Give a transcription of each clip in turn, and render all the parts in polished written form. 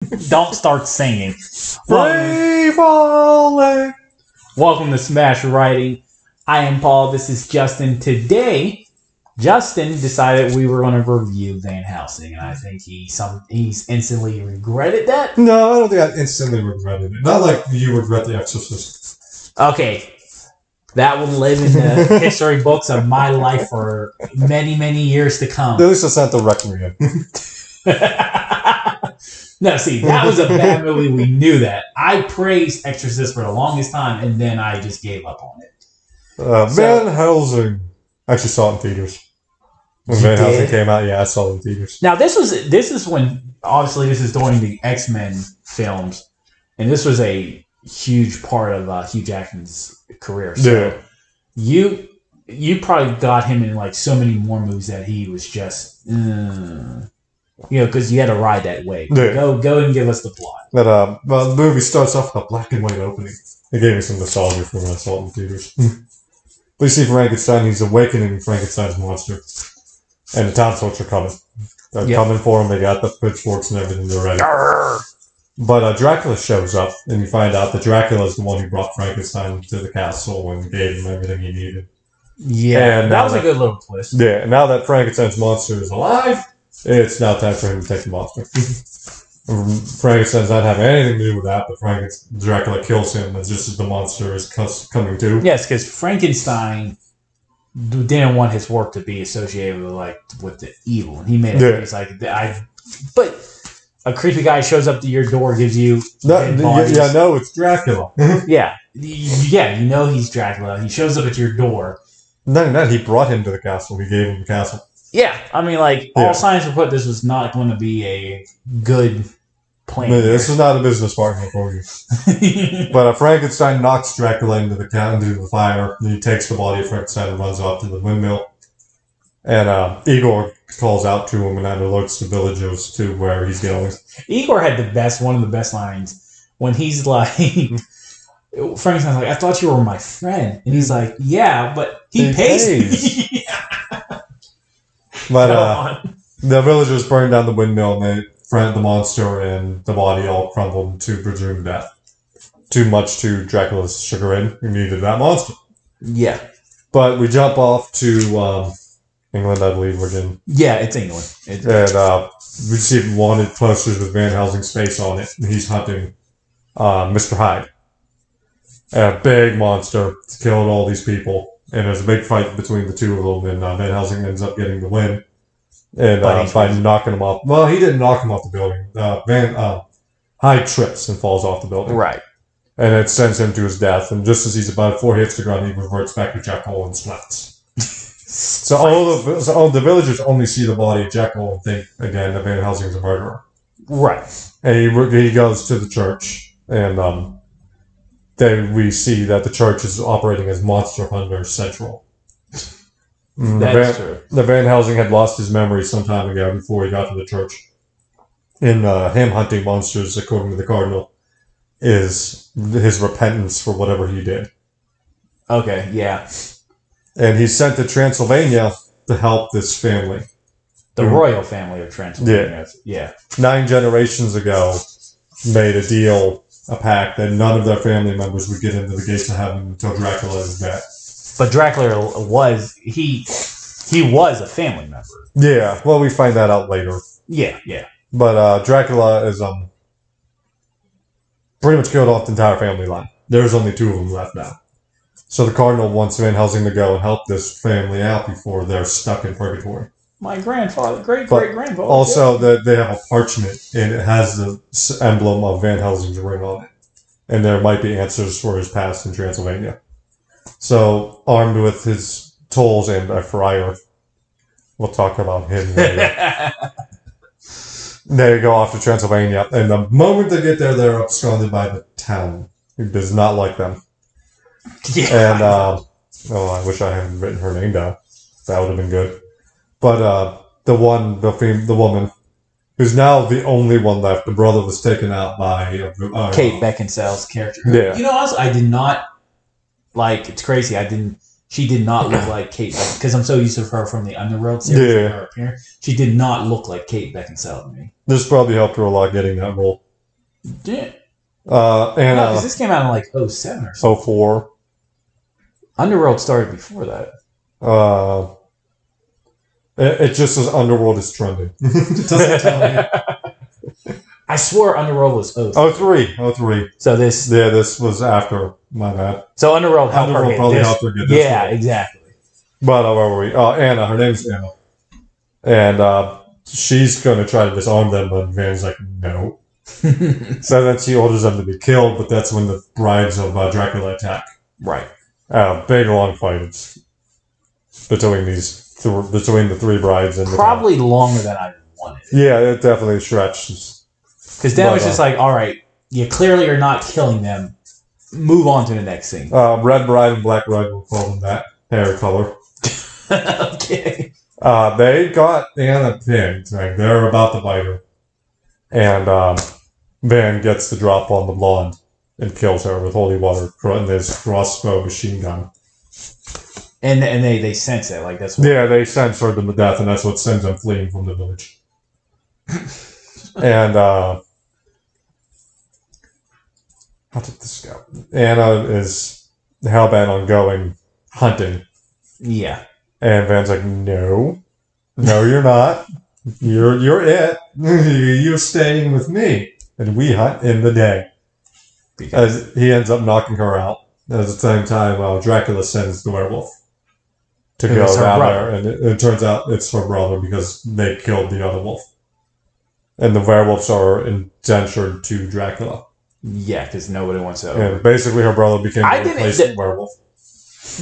Don't start singing. Free falling. Welcome to Smash Writing. I am Paul. This is Justin. Today, Justin decided we were going to review Van Helsing, and I think he's instantly regretted that. No, I don't think I instantly regretted it. Not like you regret The Exorcist. Okay. That will live in the history books of my life for many, many years to come. At least it's not the Requiem. No, see, that was a bad movie. We knew that. I praised Exorcist for the longest time, and then I just gave up on it. Van Helsing. I actually saw it in theaters. When Van Helsing came out, yeah, I saw it in theaters. Now, this is when, obviously, this is during the X-Men films, and this was a huge part of Hugh Jackman's career. So you probably got him in like so many more movies that he was just, because you had to ride that wave. Yeah. Go and give us the plot. But well, the movie starts off with a black and white opening. It gave me some nostalgia from when I saw it in theaters. We see Frankenstein. He's awakening Frankenstein's monster, and the townsfolk are coming. They're coming for him. They got the pitchforks and everything. They're ready. Arr! But Dracula shows up, and you find out that Dracula is the one who brought Frankenstein to the castle and gave him everything he needed. Yeah, and that was a good little twist. Yeah, and now that Frankenstein's monster is alive, it's now time for him to take the monster. Frankenstein's not having anything to do with that, but Dracula kills him just as the monster is coming to. Yes, because Frankenstein didn't want his work to be associated with the evil, and he made it. He's like, but a creepy guy shows up to your door, gives you no, it's Dracula. yeah, you know he's Dracula. He shows up at your door. No, he brought him to the castle. He gave him the castle. Yeah, I mean, all signs were put. This was not going to be a good plan. No, this is not a business partner for you. But Frankenstein knocks Dracula into the fire. And he takes the body of Frankenstein and runs off to the windmill. And Igor calls out to him and that alerts the villagers to where he's going. Igor had one of the best lines when he's like, Frankenstein's like, I thought you were my friend. And he's like, yeah, but he pays me. But the villagers burn down the windmill and they friend the monster and the body all crumbled to presumed death. Too much to Dracula's chagrin. He needed that monster. Yeah. But we jump off to England, I believe we're in. Yeah, it's England. And we see wanted posters with Van Helsing's face on it. And he's hunting Mr. Hyde. A big monster. It's killed all these people. And there's a big fight between the two of them. And Van Helsing ends up getting the win. And by knocking him off. Well, he didn't knock him off the building. Hyde trips and falls off the building. Right. And it sends him to his death. And just as he's about 4 hits the ground, he reverts back to Jekyll and splats. So all the villagers only see the body of Jekyll and think, again, that Van Helsing's a murderer. Right. And he goes to the church. And then we see that the church is operating as Monster Hunter Central. That's true. The Van Helsing had lost his memory some time ago before he got to the church. And him hunting monsters, according to the Cardinal, is his repentance for whatever he did. Okay, yeah. And he's sent to Transylvania to help this family. The royal family of Transylvania. Yeah. 9 generations ago, made a deal, a pact, that none of their family members would get into the gates of heaven until Dracula is dead. But Dracula was he was a family member. Yeah, well, we find that out later. Yeah. But Dracula is pretty much killed off the entire family line. There's only 2 of them left now. So the Cardinal wants Van Helsing to go and help this family out before they're stuck in purgatory. My grandfather, great-great-grandfather. Also, they have a parchment, and it has the emblem of Van Helsing's ring on it. And there might be answers for his past in Transylvania. So, armed with his tools and a friar, we'll talk about him later. They go off to Transylvania, and the moment they get there, they're absconded by the town, who does not like them. Yeah. And, I wish I hadn't written her name down. That would have been good. But the woman, who's now the only one left, the brother was taken out by Kate Beckinsale's character. Yeah. You know, I did not it's crazy. She did not look like Kate because I'm so used to her from the Underworld series. Yeah. Her appearance. She did not look like Kate Beckinsale to me. This probably helped her a lot getting that role. Yeah. And No, because this came out in like 07 or something. 04. Underworld started before that. It just says Underworld is trending. It doesn't tell you. I swore Underworld was 03. 03. So this... Yeah, this was after. My bad. So Underworld helped her get probably this. helped her get this. Yeah, one. Exactly. But where were we? Anna. Her name's Anna. And she's going to try to disarm them, but Van's like, no. So then she orders them to be killed, but that's when the brides of Dracula attack. Right. Big long fight between the three brides and probably longer than I wanted. Yeah, it definitely stretches. Because then it was just like, all right, you clearly are not killing them. Move on to the next scene. Red bride and black bride, we'll call them that hair color. Okay. They got Anna pinned. Like, they're about to bite her, and Van gets the drop on the blonde and kills her with holy water and his crossbow machine gun. And they sense it, like that's what... Yeah, they sense her to death, and that's what sends them fleeing from the village. And how did this go? Anna is hellbent on going hunting. Yeah. And Van's like, no, you're not. You're it. You're staying with me, and we hunt in the day. As he ends up knocking her out. At the same time, Dracula sends the werewolf to go down there, and it turns out it's her brother because they killed the other wolf. And the werewolves are indentured to Dracula. Yeah, because nobody wants to... And basically her brother became the replacement werewolf.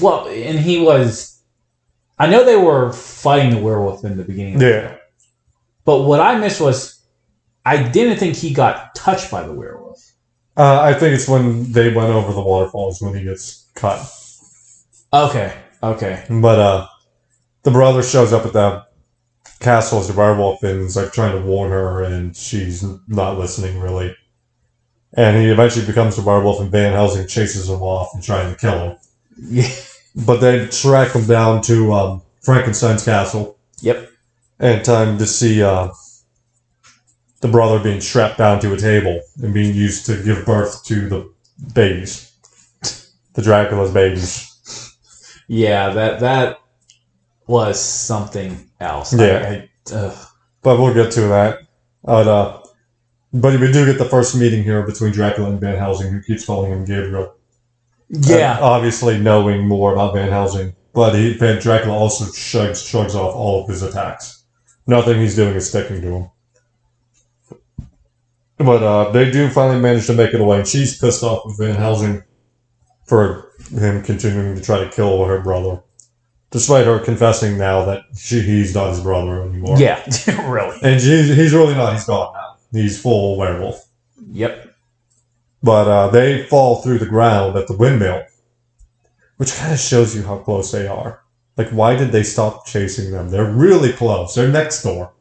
Well, and he was... I know they were fighting the werewolf in the beginning. Yeah. But what I missed was I didn't think he got touched by the werewolf. I think it's when they went over the waterfalls when he gets cut. Okay. But the brother shows up at the castle as the werewolf and is like trying to warn her, and she's not listening really. And he eventually becomes the werewolf, and Van Helsing chases him off and trying to kill him. Yeah. But they track him down to Frankenstein's castle. Yep. And time to see the brother being strapped down to a table and being used to give birth to the babies. The Dracula's babies. Yeah, that was something else. Yeah. But we'll get to that. But we do get the first meeting here between Dracula and Van Helsing, who keeps calling him Gabriel. Yeah. Obviously knowing more about Van Helsing. But Dracula also shrugs off all of his attacks. Nothing he's doing is sticking to him. But they do finally manage to make it away, and she's pissed off with Van Helsing for him continuing to try to kill her brother. Despite her confessing now that he's not his brother anymore. Yeah, really. And he's really not. He's gone now. He's full werewolf. Yep. But they fall through the ground at the windmill, which kind of shows you how close they are. Like, why did they stop chasing them? They're really close. They're next door.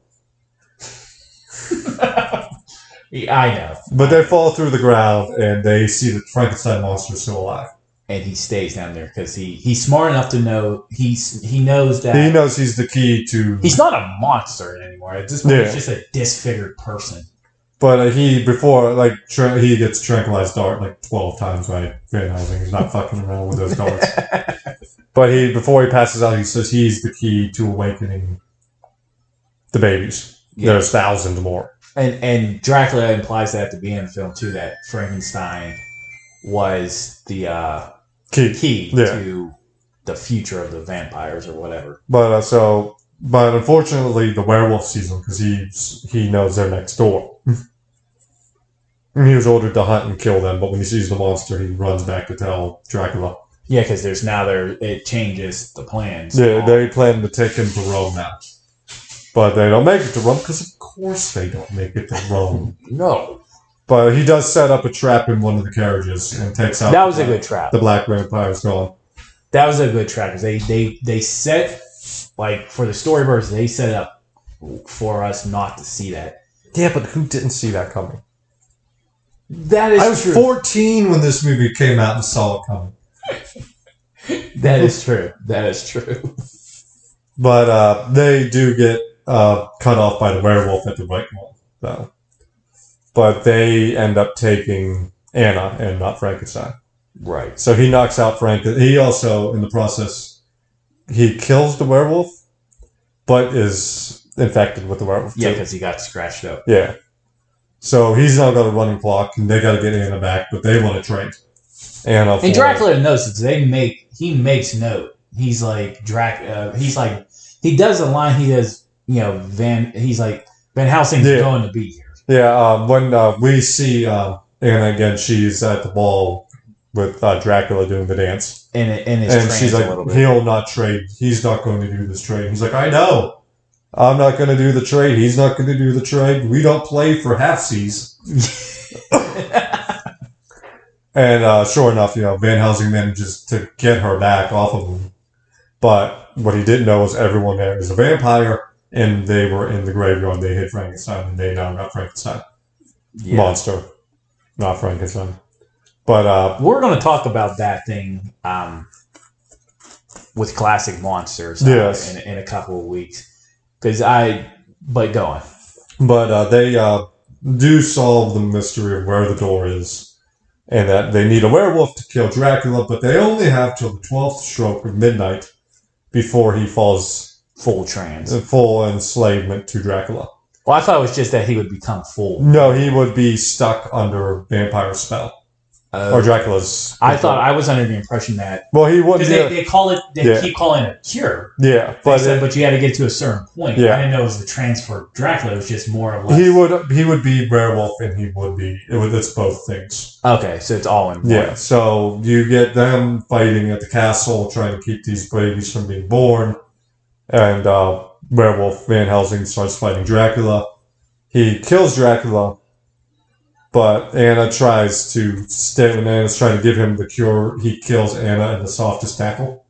Yeah, I know. But they fall through the ground, and they see the Frankenstein monster still alive. And he stays down there because he's smart enough to know he knows that he knows he's the key to. He's not a monster anymore. At this point, he's just a disfigured person. But he gets tranquilized dart like 12 times by Van Helsing. He's not fucking around with those darts. But before he passes out, he says he's the key to awakening the babies. Yeah. There's thousands more. And Dracula implies that at the beginning of the film too, that Frankenstein was the key to the future of the vampires or whatever. But unfortunately, the werewolf sees them because he knows they're next door. And he was ordered to hunt and kill them, but when he sees the monster, he runs back to tell Dracula. Yeah, because it changes the plans. Yeah, they plan to take him to Rome now. But they don't make it to Rome because, of course, they don't make it to Rome. No. But he does set up a trap in one of the carriages and takes out. That was a good trap. The black vampire's gone. That was a good trap because they set, like, for the storyboards, they set up for us not to see that. Yeah, but who didn't see that coming? That is true. I was 14 when this movie came out and saw it coming. That is true. That is true. But they do get cut off by the werewolf at the right moment, though. but they end up taking Anna and not Frankenstein. Right. So he knocks out He also, in the process, he kills the werewolf, but is infected with the werewolf. Yeah, because he got scratched up. Yeah. So he's now got a running clock, and they got to get Anna back, but they want to trade Anna. And Dracula notices he makes note. He's like he does a line. He does Van Helsing's going to be here. Yeah. When we see Anna again, she's at the ball with Dracula doing the dance. And she's like, he'll not trade. He's not going to do this trade. He's like, I know. I'm not going to do the trade. He's not going to do the trade. We don't play for halfsies. And sure enough, Van Helsing manages to get her back off of him. But what he didn't know is everyone there is a vampire, and they were in the graveyard. They hit Frankenstein, and they now got Frankenstein. Yeah. Monster, not Frankenstein. But we're going to talk about that thing with classic monsters in a couple of weeks. But go on. But they do solve the mystery of where the door is, and that they need a werewolf to kill Dracula, but they only have till the 12th stroke of midnight before he falls full enslavement to Dracula. Well, I thought it was just that he would become full. No, he would be stuck under vampire spell. Or Dracula's. I thought I was under the impression that. Well, he wouldn't. Because they call it. They keep calling it a cure. Yeah, but you had to get to a certain point. Yeah. I didn't know it was the transfer of Dracula. It was just more or less. He would be werewolf, and he would be. It's both things. Okay, so it's all in one. Yeah, so you get them fighting at the castle, trying to keep these babies from being born, and werewolf Van Helsing starts fighting Dracula. He kills Dracula. But Anna tries to stay. When Anna's trying to give him the cure, he kills Anna in the softest tackle.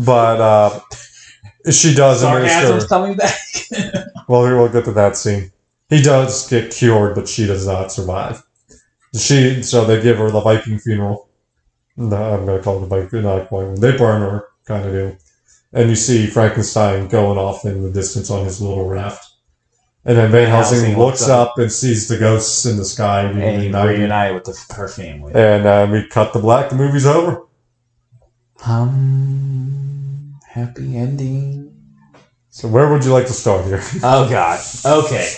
But she does. Sarcasm's coming back. Well, we'll get to that scene. He does get cured, but she does not survive. So they give her the Viking funeral. No, I'm going to call it the Viking. Not quite. They burn her, kind of do. And you see Frankenstein going off in the distance on his little raft. And then Van Helsing looks up and sees the ghosts in the sky. And he reunite with her family. And we cut the black. The movie's over. Happy ending. So where would you like to start here? Oh, God. Okay.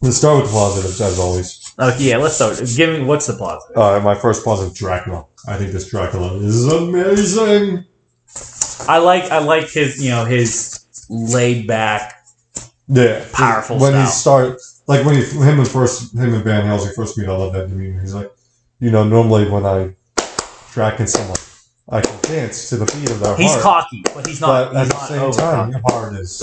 Let's start with the positives, as always. Okay, yeah, let's start. Give me, what's the positive? My first positive, Dracula. I think this Dracula is amazing. I like his, his laid back, powerful when style. When him and Van Helsing first meet, I love that demeanor. He's like, normally when I Draken someone, I can dance to the beat of their heart. He's cocky, but he's not. But at the same time, your heart is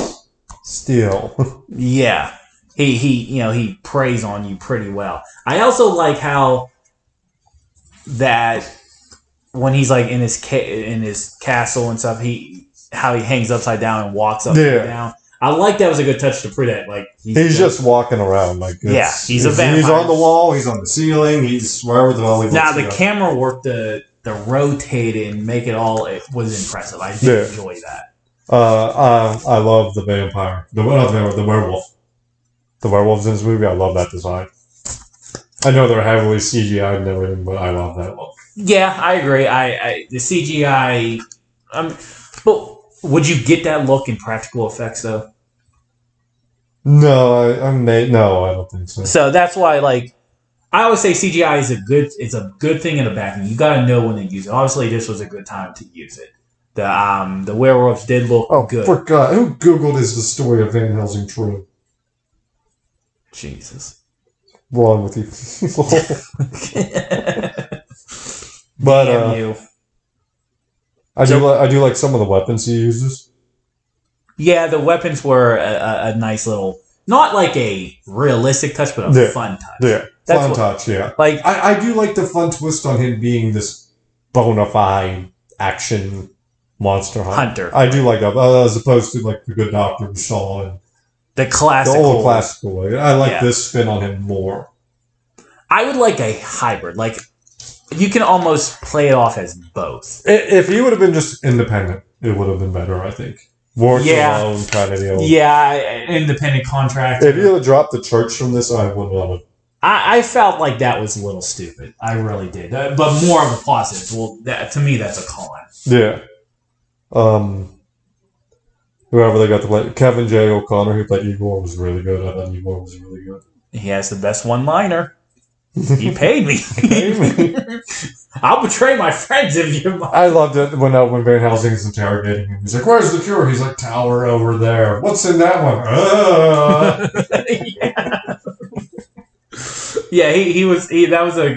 steel. Yeah, he preys on you pretty well. I also like how that when he's like in his castle and stuff, how he hangs upside down and walks up and down. I like that was a good touch to prove that. Like he's just walking around. He's a vampire. He's on the wall. He's on the ceiling. He's wherever the hell he Now the camera work to rotate and make it all. It was impressive. I did enjoy that. I love the vampire. The werewolf. The werewolves in this movie. I love that design. I know they're heavily CGI and everything, but I love that look. Yeah, I agree. The CGI. But would you get that look in practical effects though? No, I don't think so. So that's why, I always say CGI is a good thing in the back, and you got to know when to use it. Obviously, this was a good time to use it. The werewolves did look good. Oh, forgot. Who Googled is the story of Van Helsing true? Jesus. Wrong with you. But damn you. I do like some of the weapons he uses. Yeah, the weapons were a nice little, not like a realistic touch, but a fun touch. Yeah, fun touch. Yeah, I do like the fun twist on him being this bona fide action monster hunter. I do like that, as opposed to the Good Doctor we saw and the old classical way. I like this spin on him more. I would like a hybrid, you can almost play it off as both. If he would have been just independent, it would have been better, I think. Work alone kind of deal. Yeah, independent contractor. If you had dropped the church from this, I wouldn't have. I felt like that was a little stupid. I really did. But more of a positive. Well, to me, that's a con. Yeah. Whoever they got to play, Kevin J. O'Connor, who played Igor, was really good. I thought Igor was really good. He has the best one-liner. He paid me. I'll betray my friends if you. I loved it when Van Helsing is interrogating him. He's like, "Where's the cure?" He's like, "Tower over there." What's in that one? Yeah, he was. That was a.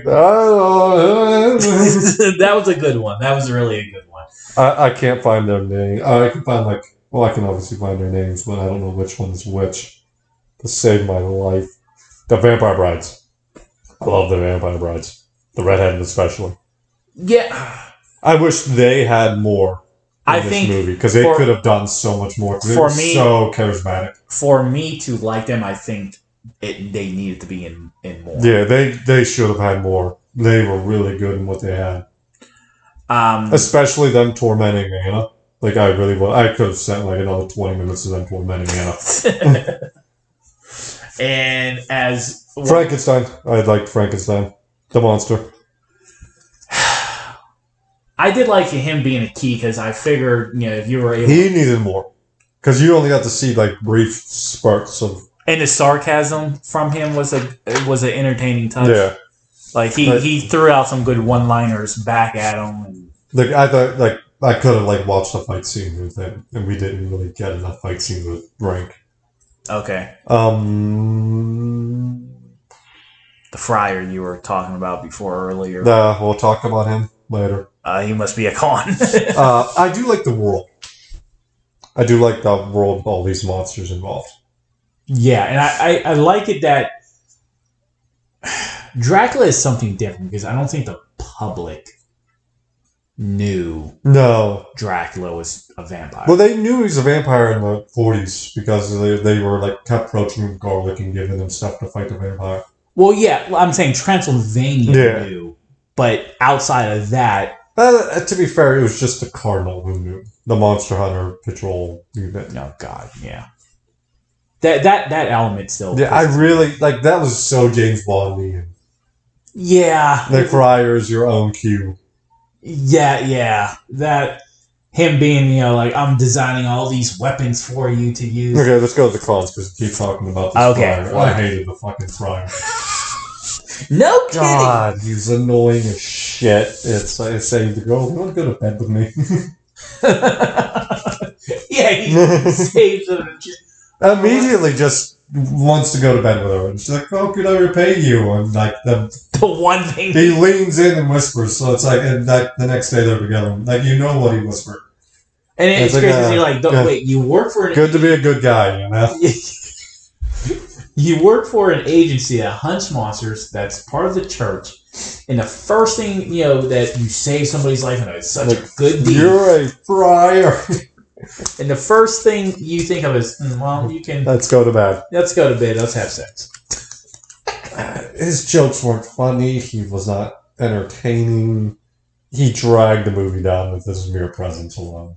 That was a good one. That was really a good one. I can't find their name. I can find I can obviously find their names, but I don't know which one's which. To save my life, the Vampire Brides. I love the Vampire Brides. The redhead especially. Yeah. I wish they had more in this movie because they could have done so much more. For me, so charismatic. For me to like them, I think they needed to be in more. Yeah, they should have had more. They were really good in what they had. Especially them tormenting Anna. Like I could have spent like another 20 minutes of them tormenting Anna. And as Frankenstein, I liked Frankenstein, the monster. I did like him being a key because I figured, if you were able, he needed more because you only got to see like brief sparks of. And the sarcasm from him was an entertaining touch. Yeah, like he threw out some good one-liners back at him. And, like I thought, like I could have like watched a fight scene with him, and we didn't really get enough fight scenes with Rank. Okay. The friar you were talking about before earlier. We'll talk about him later. He must be a con. I do like the world. I do like the world with all these monsters involved. Yeah, and I like it that Dracula is something different because I don't think the public knew Dracula was a vampire. Well, they knew he was a vampire in the 40s because they were like kept approaching him with garlic and giving him stuff to fight the vampire. Well, yeah, I'm saying Transylvania knew, but outside of that... to be fair, it was just the Cardinal who knew. The Monster Hunter Patrol unit. Oh, God, yeah. That element still... Yeah, I really... Like, that was so James Bond-y. Yeah. The Friar's your own cue. Yeah. That... Him being, I'm designing all these weapons for you to use. Okay, let's go to the cons because we keep talking about this Friar. Well, I hated the fucking Friar. No kidding! God, he's annoying as shit. It's like saying to go, you want to go to bed with me? Yeah, he saves him. Immediately just wants to go to bed with her. And she's like, "Oh, could I repay you?" And like the one thing he leans in and whispers. So it's like, and like the next day they're together. Like you know what he whispered. And it's crazy because you're like, wait, you work for an good to be a good guy, you know. You work for an agency that hunts monsters. That's part of the church. And the first thing that you save somebody's life, and it's such a good deed. You're a friar. And the first thing you think of is, well, you can... Let's go to bed. Let's go to bed. Let's have sex. His jokes weren't funny. He was not entertaining. He dragged the movie down with his mere presence alone.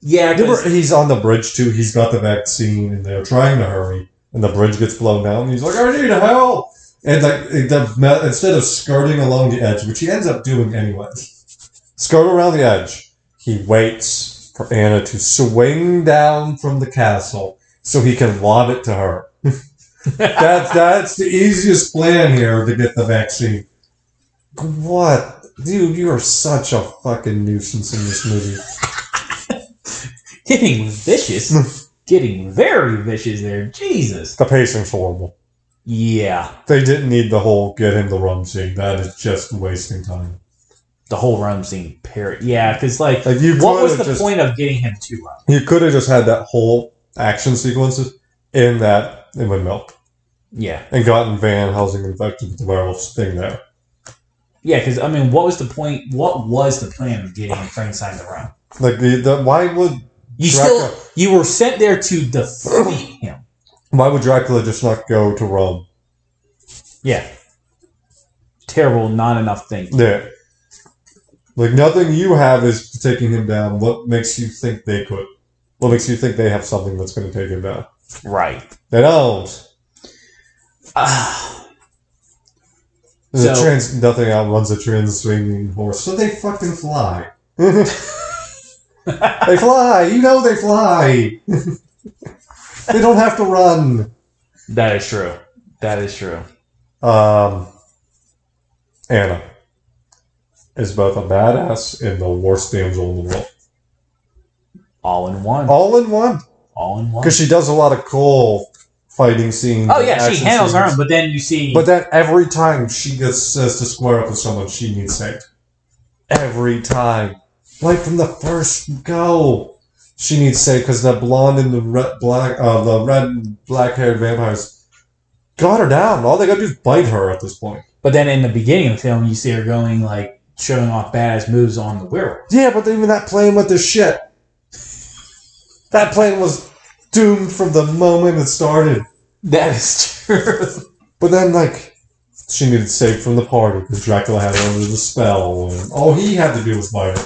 Yeah, he's on the bridge, too. He's got the vaccine, and they're trying to hurry. And the bridge gets blown down, and he's like, "I need help!" And like, instead of skirting along the edge, which he ends up doing anyway, skirt around the edge, he waits for Anna to swing down from the castle so he can lob it to her. That's the easiest plan here to get the vaccine. What? Dude, you are such a fucking nuisance in this movie. Getting vicious. Getting very vicious there. Jesus. The pacing's horrible. Yeah. They didn't need the whole get him the rum scene. That is just wasting time. The whole rum scene, period. Yeah, because what was the point of getting him to rum? You could have just had that whole action sequences in windmill. Yeah. And gotten Van Helsing infected with the werewolves thing there. Yeah, because, what was the point? What was the plan of getting Frankenstein to rum? Like, why would... You were sent there to defeat him. Why would Dracula just not go to Rome? Yeah. Terrible, not enough thinking. Yeah. Like, nothing you have is taking him down. What makes you think they could? What makes you think they have something that's going to take him down? Right. They don't. Nothing outruns a trans-swinging horse, so they fucking fly. They fly. You know they fly. They don't have to run. That is true. That is true. Anna is both a badass and the worst damsel in the world. All in one. All in one. All in one. Because she does a lot of cool fighting scenes. Oh yeah, she handles her own, but then you see. But then every time she says to square up with someone, she needs saved. Every time, like from the first go, she needs saved because the blonde and the red and black-haired vampires got her down. All they gotta do is bite her at this point. But then in the beginning of the film, you see her going like showing off badass moves on the werewolf. Yeah, but even that plane with the shit. That plane was doomed from the moment it started. That is true. But then, like, she needed saved from the party because Dracula had her under the spell, and all he had to do was bite her.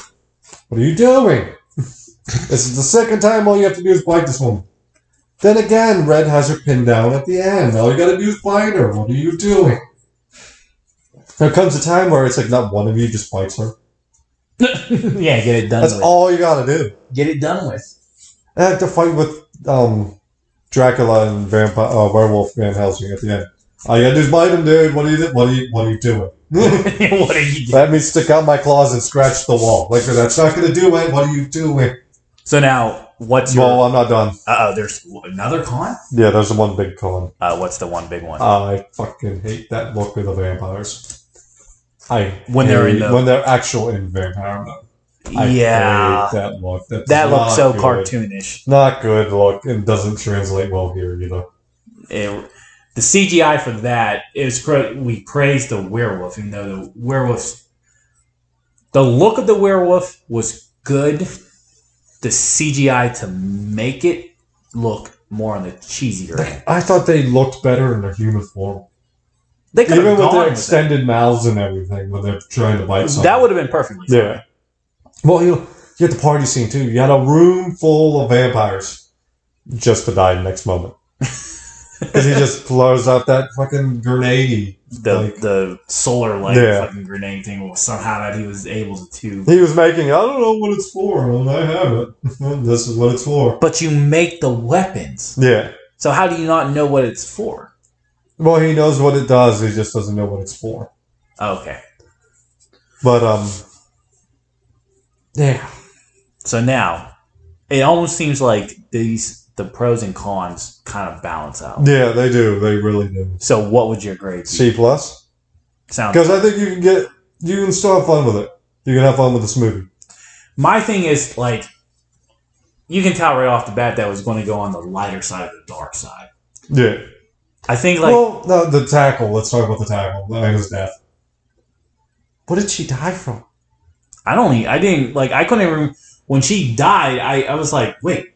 What are you doing? This is the second time all you have to do is bite this woman. Then again, Red has her pinned down at the end. All you gotta do is bite her. What are you doing? There comes a time where it's like not one of you just bites her. Yeah, get it done That's all you gotta do. Get it done with. I have to fight with Dracula and werewolf Van Helsing at the end. All you gotta do is bite him, dude. What are you doing? What are you doing? Let me stick out my claws and scratch the wall. Like, that's not gonna do it. What are you doing? So now, what's your... Well, I'm not done. There's another con? Yeah, there's one big con. What's the one big one? I fucking hate that look of the vampires. When they're actual in vampire mode. I hate that look. That looks so good. Cartoonish. Not good look. It doesn't translate well here either. The CGI for that is we praise the werewolf, even though the look of the werewolf was good. The CGI to make it look more on the cheesier end. I thought they looked better in their human form. Even with their extended mouths and everything when they're trying to bite something. That would have been perfectly fine. Yeah. Well, you had the party scene too. You had a room full of vampires just to die the next moment. Because he just blows up that fucking grenade. The solar light fucking grenade thing somehow that he was able to... He was making, I don't know what it's for, and I have it. This is what it's for. But you make the weapons. Yeah. So how do you not know what it's for? Well, he knows what it does, he just doesn't know what it's for. Okay. But, yeah. So now, it almost seems like the pros and cons kind of balance out. Yeah, they do. They really do. So what would your grade be? C+. Because I think you can still have fun with it. You can have fun with this movie. My thing is, like, you can tell right off the bat that was going to go on the lighter side of the dark side. Yeah. I think, like... Well, no, the tackle. Let's talk about the tackle. Anna's death. What did she die from? I couldn't even... When she died, I was like, wait,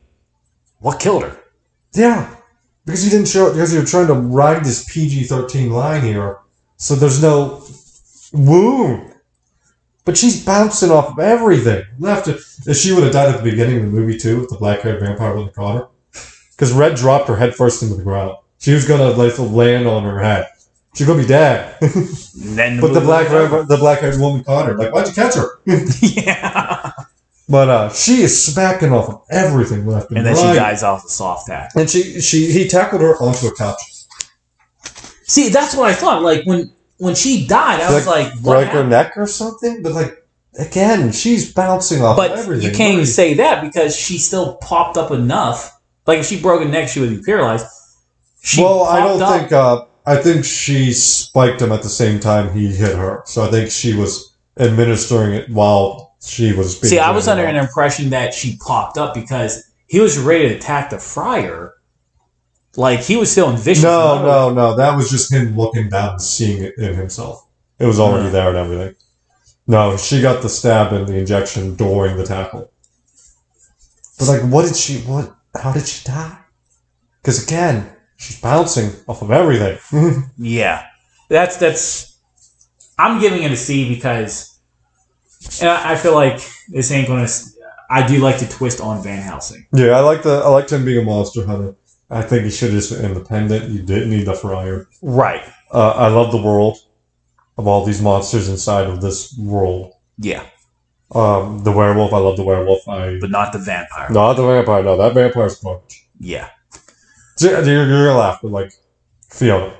what killed her? Yeah. Because you didn't show it, because you're trying to ride this PG-13 line here. So there's no wound. But she's bouncing off of everything. If she would have died at the beginning of the movie, too, if the black-haired vampire wouldn't have caught her. Because Red dropped her head first into the ground. She was going to land on her head. She's going to be dead. But the black-haired woman caught her. Like, why'd you catch her? Yeah. But she is smacking off of everything left and then right. She dies off the soft tackle. And he tackled her onto a couch. See, that's what I thought. Like, when she died, I was like, what break happened? her neck or something? But, like, again, she's bouncing off of everything. But you can't even say that because she still popped up enough. Like, if she broke a neck, she would be paralyzed. I think she spiked him at the same time he hit her. So I think she was administering it while she was being... See, I was under an impression that she popped up because he was ready to attack the friar. Like, he was still in vicious... No. That was just him looking down and seeing it in himself. It was already there and everything. No, she got the stab and the injection during the tackle. But, like, how did she die? Because, again, she's bouncing off of everything. Yeah. That's... I'm giving it a C because And I feel like this ain't gonna. I do like the twist on Van Helsing. Yeah, I liked him being a monster hunter. I think he should have just been independent. You didn't need the Friar. Right. I love the world of all these monsters inside of this world. Yeah. The werewolf, I love the werewolf. But not the vampire. Not the vampire. No, that vampire's garbage. Yeah. You're gonna laugh, but like Fiona.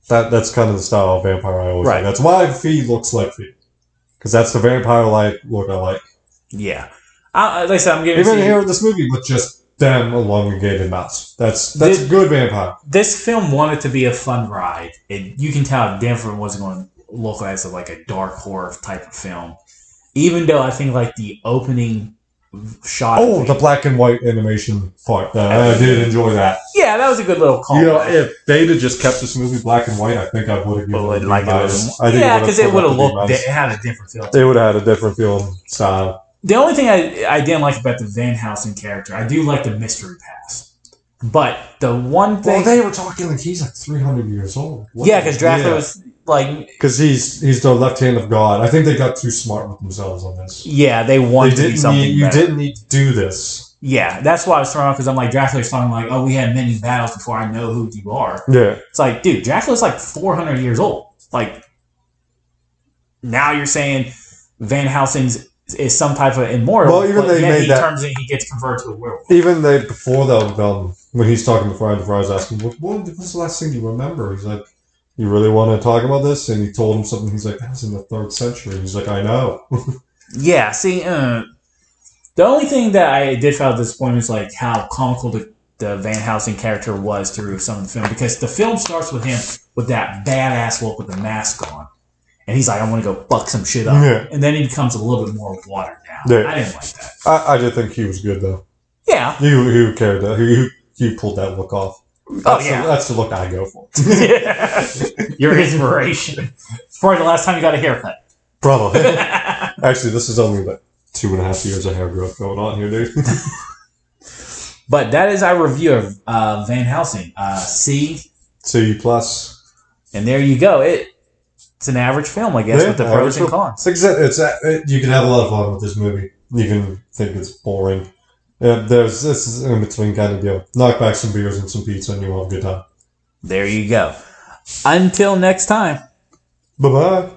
That's kind of the style of vampire I always like. That's why Fee looks like Fee, because that's the vampire-like look I like. Yeah. Like I said, I'm giving even here in this movie, but just them elongated mouse. That's good vampire. This film wanted to be a fun ride. You can tell Denver wasn't going to look as like a dark horror type of film. Even though I think like the opening shot. Oh, the black and white animation part. I did enjoy that. Yeah, that was a good little call. You know, if they'd have just kept this movie black and white, I think I would have given it like yeah, because it would have looked. It had a different feel. They would have had a different feel style. The only thing I didn't like about the Van Helsing character, I do like the mystery pass. But the one thing... Well, they were talking like he's like 300 years old. Yeah, because Dracula was like... Because he's the left hand of God. I think they got too smart with themselves on this. Yeah, they wanted to be something You didn't need to do this. Yeah, that's why I was thrown off, because I'm like, Dracula's talking like, oh, we had many battles before I know who you are. Yeah. It's like, dude, Dracula's like 400 years old. Like, now you're saying Van Helsing's is some type of immortal. Well, even they made that. Turns in, he gets converted to a werewolf. Even before though, when he's talking to Friar, the Friar's asking, what's the last thing you remember? He's like, you really want to talk about this? And he told him something. He's like, that was in the 3rd century. He's like, I know. Yeah, see, the only thing that I did feel disappointed is like how comical the Van Helsing character was through some of the film, because the film starts with him with that badass look with the mask on. And he's like, I want to go fuck some shit up. Yeah. And then he becomes a little bit more watered down. Yeah. I didn't like that. I did think he was good, though. Yeah. He carried that. He pulled that look off. That's the look I go for. Your inspiration. It's probably the last time you got a haircut. Probably. Actually, this is only like 2.5 years of hair growth going on here, dude. But that is our review of Van Helsing. C+. And there you go. It's an average film, I guess, with the pros and cons. You can have a lot of fun with this movie. You can think it's boring. This is in between kind of deal. Knock back some beers and some pizza and you'll have a good time. There you go. Until next time. Bye-bye.